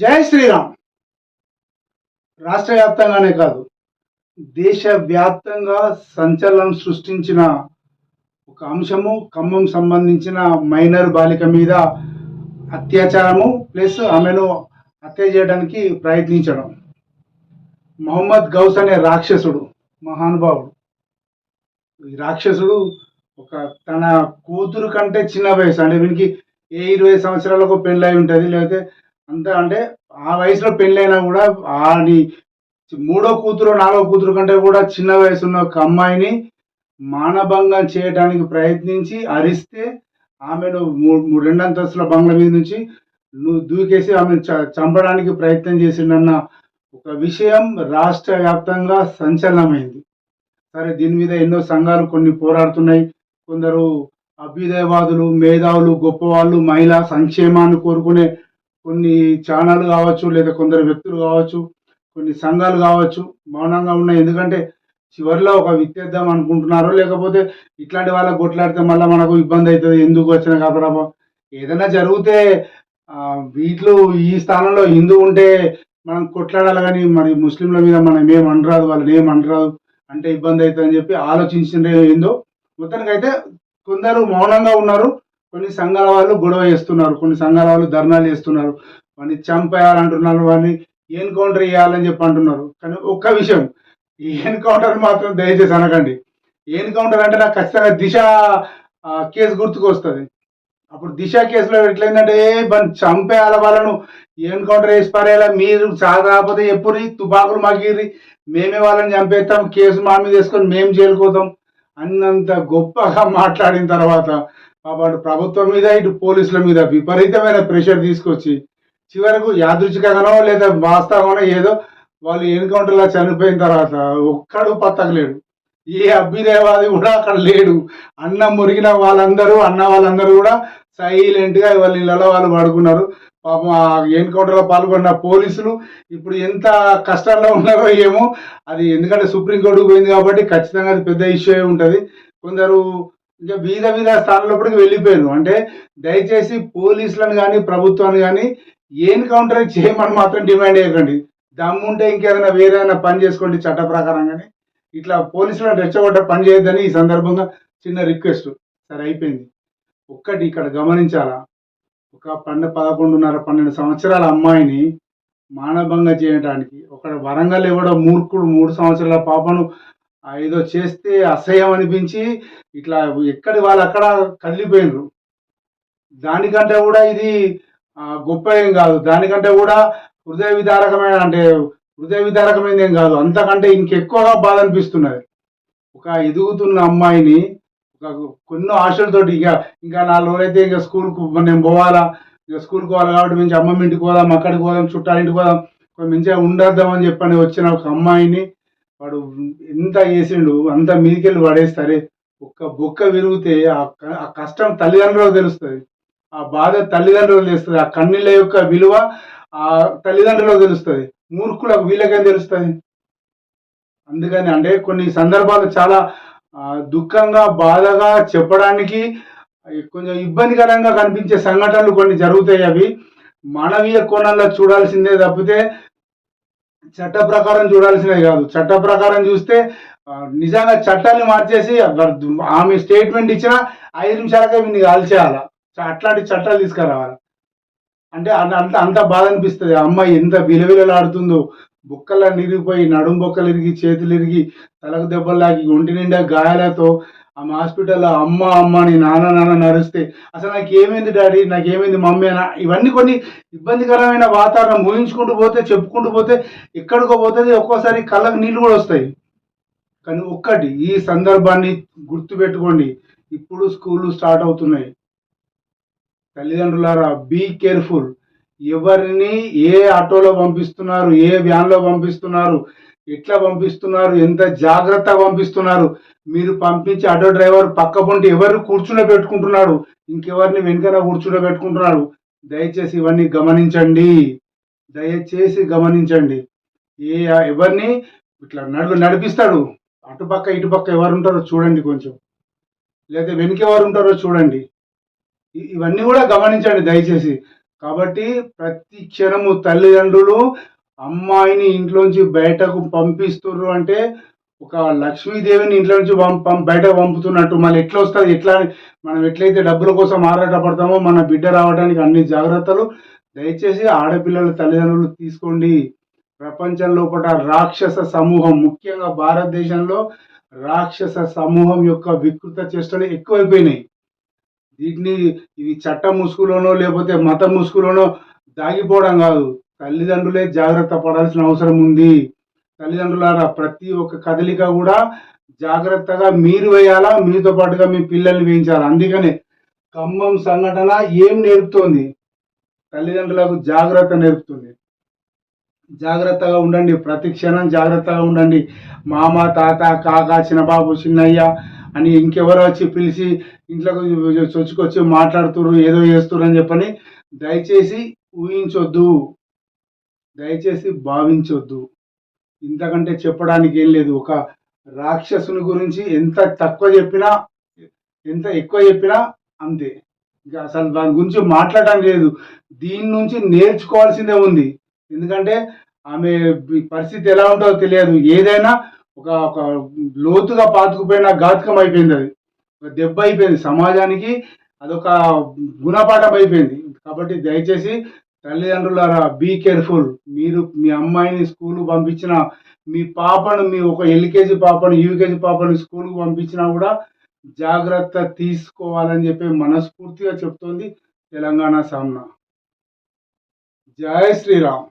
జై శ్రీరామ్. రాష్ట్ర వ్యాప్తంగానే కాదు, దేశవ్యాప్తంగా సంచలనం సృష్టించిన ఒక అంశము ఖమ్మం సంబంధించిన మైనర్ బాలిక మీద అత్యాచారము ప్లస్ ఆమెను హత్య చేయడానికి ప్రయత్నించడం. మొహమ్మద్ గౌస్ అనే రాక్షసుడు, మహానుభావుడు. ఈ రాక్షసుడు ఒక తన కూతురు కంటే చిన్న వయసు, అంటే వీనికి 20 సంవత్సరాలకు పెళ్ళై ఉంటుంది, లేకపోతే అంత అంటే ఆ వయసులో పెళ్ళైనా కూడా ఆడి మూడో కూతురు నాలుగో కూతురు కంటే కూడా చిన్న వయసున్న ఒక అమ్మాయిని మానభంగం చేయడానికి ప్రయత్నించి అరిస్తే ఆమెను రెండంతస్తుల బంగ్లా మీద నుంచి దూకేసి ఆమెను చంపడానికి ప్రయత్నం చేసిండన్న ఒక విషయం రాష్ట్ర వ్యాప్తంగా సంచలనమైంది. సరే, దీని మీద ఎన్నో సంఘాలు కొన్ని పోరాడుతున్నాయి. కొందరు అభ్యుదయవాదులు, మేధావులు, గొప్పవాళ్ళు, మహిళా సంక్షేమాన్ని కోరుకునే కొన్ని ఛానళ్ళు కావచ్చు, లేదా కొందరు వ్యక్తులు కావచ్చు, కొన్ని సంఘాలు కావచ్చు మౌనంగా ఉన్నాయి. ఎందుకంటే చివరిలో ఒక విత్తేద్దాం అనుకుంటున్నారు, లేకపోతే ఇట్లాంటి వాళ్ళకి కొట్లాడితే మళ్ళీ మనకు ఇబ్బంది అవుతుంది, ఎందుకు వచ్చిన కాబట్టి ఏదైనా జరిగితే వీటిలో ఈ స్థానంలో హిందూ ఉంటే మనం కొట్లాడాలి, కానీ మరి ముస్లింల మీద మనం ఏం అనరాదు, వాళ్ళని ఏం అనరాదు అంటే ఇబ్బంది అవుతుంది అని చెప్పి ఆలోచించిందే ఏందో. మొత్తానికైతే కొందరు మౌనంగా ఉన్నారు, కొన్ని సంఘాల వాళ్ళు గొడవ చేస్తున్నారు, కొన్ని సంఘాల వాళ్ళు ధర్నాలు చేస్తున్నారు, వాడిని చంపేయాలంటున్నారు, వాడిని ఎన్కౌంటర్ చేయాలని చెప్పి అంటున్నారు. కానీ ఒక్క విషయం, ఈ ఎన్కౌంటర్ మాత్రం దయచేసి అనకండి. ఎన్కౌంటర్ అంటే నాకు ఖచ్చితంగా దిశ కేసు గుర్తుకు వస్తుంది. అప్పుడు దిశ కేసులో ఎట్లయిందంటే చంపేయాల వాళ్ళను ఎన్కౌంటర్ వేసి పారేయాల, మీరు కాకపోతే ఎప్పుడు తుపాకులు మగిరి మేమే వాళ్ళని చంపేస్తాం, కేసు మా మీద వేసుకొని మేము జైలుకోతాం అన్నంత గొప్పగా మాట్లాడిన తర్వాత అటు ప్రభుత్వం మీద ఇటు పోలీసుల మీద విపరీతమైన ప్రెషర్ తీసుకొచ్చి చివరకు యాదృచ్ఛికంగానో లేదా వాస్తవనో ఏదో వాళ్ళు ఎన్కౌంటర్లో చనిపోయిన తర్వాత ఒక్కడు పత్తకలేడు, ఏ అభ్యుదయవాది కూడా అక్కడ లేడు. అన్నం మురిగిన వాళ్ళందరూ కూడా సైలెంట్గా వాళ్ళ ఇళ్ళలో వాళ్ళు పడుకున్నారు. పాపం ఆ ఎన్కౌంటర్లో పాల్గొన్న పోలీసులు ఇప్పుడు ఎంత కష్టంలో ఉన్నారో ఏమో. అది ఎందుకంటే సుప్రీంకోర్టుకు పోయింది కాబట్టి ఖచ్చితంగా అది పెద్ద ఇష్యూ ఉంటుంది. కొందరు ఇంకా వీధ స్థానాలప్పటికి వెళ్ళిపోయారు. అంటే దయచేసి పోలీసులను కానీ ప్రభుత్వాన్ని కానీ ఎన్కౌంటర్ చేయమని మాత్రం డిమాండ్ చేయకండి. దమ్ముంటే ఇంకేదైనా వేరేదైనా పని చేసుకోండి చట్ట ప్రకారం, కానీ ఇట్లా పోలీసులను రెచ్చగొట్ట పని చేయొద్దని ఈ సందర్భంగా చిన్న రిక్వెస్ట్. సరే, అయిపోయింది. ఒక్కటి ఇక్కడ గమనించాలా, ఒక 11.5-12 సంవత్సరాల అమ్మాయిని మానభంగం చేయడానికి ఒక వరంగల్ ఎవడో మూర్ఖుడు 3 సంవత్సరాల పాపను ఏదో చేస్తే అసహ్యం అనిపించి ఇట్లా ఎక్కడి వాళ్ళు అక్కడ కదిలిపోయినరు. దానికంటే కూడా ఇది గొప్ప ఏం కాదు, దానికంటే కూడా హృదయ విదారకమైనది ఏం కాదు, అంతకంటే ఇంకెక్కువగా బాధ అనిపిస్తున్నది. ఒక ఎదుగుతున్న అమ్మాయిని కొన్ని ఆశలతోటి ఇంకా 4 రోజులైతే ఇంకా స్కూల్కు నేను పోవాలా, ఇక స్కూల్కి పోవాలి కాబట్టి మంచి అమ్మమ్మ ఇంటికి పోదాం, అక్కడికి పోదాం, చుట్టాలింటికి పోదాం, మంచిగా ఉండద్దామని చెప్పని వచ్చిన ఒక అమ్మాయిని వాడు ఎంత చేసిండు, అంత మీదికెళ్ళి పడేస్తారే. ఒక్క బొక్క విరిగితే ఆ కష్టం తల్లిదండ్రులకు తెలుస్తుంది, ఆ బాధ తల్లిదండ్రులకు తెలుస్తుంది, ఆ కన్నీళ్ళ యొక్క విలువ ఆ తల్లిదండ్రులకు తెలుస్తుంది. మూర్ఖులకు వీళ్ళకేం తెలుస్తుంది? అందుకని అంటే కొన్ని సందర్భాలు చాలా దుఃఖంగా బాధగా చెప్పడానికి కొంచెం ఇబ్బందికరంగా కనిపించే సంఘటనలు కొన్ని జరుగుతాయి. అవి మానవీయ కోణంలో చూడాల్సిందే తప్పితే చట్ట ప్రకారం చూడాల్సినవి కాదు. చట్ట ప్రకారం చూస్తే నిజంగా చట్టాన్ని మార్చేసి ఆమె స్టేట్మెంట్ ఇచ్చిన 5 నిమిషాలకే వీడిని కాల్చేయాల, అట్లాంటి చట్టాలు తీసుకురావాలి. అంటే అంత బాధ అనిపిస్తుంది. ఆ అమ్మాయి ఎంత విలవిలలాడుతుందో, బొక్కల నిరిగిపోయి నడుం బొక్కలు ఇరిగి, చేతులు ఇరిగి, తలకు దెబ్బలాగి, ఒంటి నిండా గాయాలతో ఆమె హాస్పిటల్లో అమ్మ అమ్మ అని నాన్న నరిస్తే అసలు నాకేమైంది డాడీ, నాకేమైంది మమ్మీ అన్న, ఇవన్నీ కొన్ని ఇబ్బందికరమైన వాతావరణం ఊహించుకుంటూ పోతే, చెప్పుకుంటూ పోతే ఎక్కడికో పోతుంది. ఒక్కోసారి కళ్ళకు నీళ్ళు కూడా వస్తాయి. కానీ ఒక్కటి ఈ సందర్భాన్ని గుర్తుపెట్టుకోండి, ఇప్పుడు స్కూళ్ళు స్టార్ట్ అవుతున్నాయి. తల్లిదండ్రులారా, బీ కేర్ఫుల్. ఎవరిని ఏ ఆటోలో పంపిస్తున్నారు, ఏ వ్యాన్లో పంపిస్తున్నారు, ఎట్లా పంపిస్తున్నారు, ఎంత జాగ్రత్తగా పంపిస్తున్నారు. మీరు పంపించే ఆటో డ్రైవర్ పక్క పొంటి ఎవరిని కూర్చుండబెట్టుకుంటున్నాడు, ఇంకెవరిని వెనుకన కూర్చుండబెట్టుకుంటున్నాడు. దయచేసి ఇవన్నీ గమనించండి, దయచేసి గమనించండి. ఎవరిని ఇట్లా నడిపిస్తాడు, అటుపక్క ఇటుపక్క ఎవరు ఉంటారో చూడండి కొంచెం, లేదా వెనుక ఎవరు ఉంటారో చూడండి. ఇవన్నీ కూడా గమనించండి దయచేసి. కాబట్టి ప్రతి క్షణము తల్లిదండ్రులు అమ్మాయిని ఇంట్లోంచి బయటకు పంపిస్తుర్రు అంటే ఒక లక్ష్మీదేవిని ఇంట్లో నుంచి బయటకు పంపుతున్నట్టు. మళ్ళీ ఎట్లా వస్తుంది, ఎట్లా మనం ఎట్లయితే డబ్బుల కోసం ఆరాటపడతామో మన బిడ్డ రావడానికి అన్ని జాగ్రత్తలు దయచేసి ఆడపిల్లల తల్లిదండ్రులు తీసుకోండి. ప్రపంచం లోపల రాక్షస సమూహం, ముఖ్యంగా భారతదేశంలో రాక్షస సమూహం యొక్క వికృత చేష్టలు ఎక్కువైపోయినాయి. వీటిని ఇవి చట్ట ముసుగులోనో లేకపోతే మత ముసుగులోనో దాగిపోవడం కాదు, తల్లిదండ్రులే జాగ్రత్త పడాల్సిన అవసరం ఉంది. తల్లిదండ్రులారా ప్రతి ఒక్క కదలిక కూడా జాగ్రత్తగా మీరు వేయాలా, మీతో పాటుగా మీ పిల్లల్ని వేయించాలి. అందుకనే ఖమ్మం సంఘటన ఏం నేర్పుతోంది? తల్లిదండ్రులకు జాగ్రత్త నేర్పుతుంది. జాగ్రత్తగా ఉండండి, ప్రతి క్షణం జాగ్రత్తగా ఉండండి. మామ, తాత, కాక, చిన్నబాబు, చిన్నయ్య అని ఇంకెవరో వచ్చి పిలిచి ఇంట్లోకి చొచ్చుకొచ్చి మాట్లాడుతుర్రు, ఏదో చేస్తుర్రు అని చెప్పని దయచేసి ఊహించొద్దు, దయచేసి భావించొద్దు. ఇంతకంటే చెప్పడానికి ఏం లేదు. ఒక రాక్షసుని గురించి ఎంత తక్కువ చెప్పినా, ఎంత ఎక్కువ చెప్పినా అంతే. ఇంకా అసలు దాని గురించి మాట్లాడడం లేదు. దీని నుంచి నేర్చుకోవాల్సిందే ఉంది. ఎందుకంటే ఆమె పరిస్థితి ఎలా ఉంటుందో తెలియదు. ఏదైనా ఒక ఒక లోతుగా పాతుకుపోయిన ఘాతకం అయిపోయింది. అది ఒక దెబ్బ అయిపోయింది సమాజానికి. అదొక గుణపాఠం అయిపోయింది. కాబట్టి దయచేసి తల్లిదండ్రులారా బీ కేర్ఫుల్. మీరు మీ అమ్మాయిని స్కూల్కి పంపించిన, మీ పాపను, మీ ఒక ఎల్కేజీ పాపను, యూకేజీ పాపను స్కూల్కి పంపించినా కూడా జాగ్రత్త తీసుకోవాలని చెప్పి మనస్ఫూర్తిగా చెప్తోంది తెలంగాణ సామ్నా. జై శ్రీరామ్.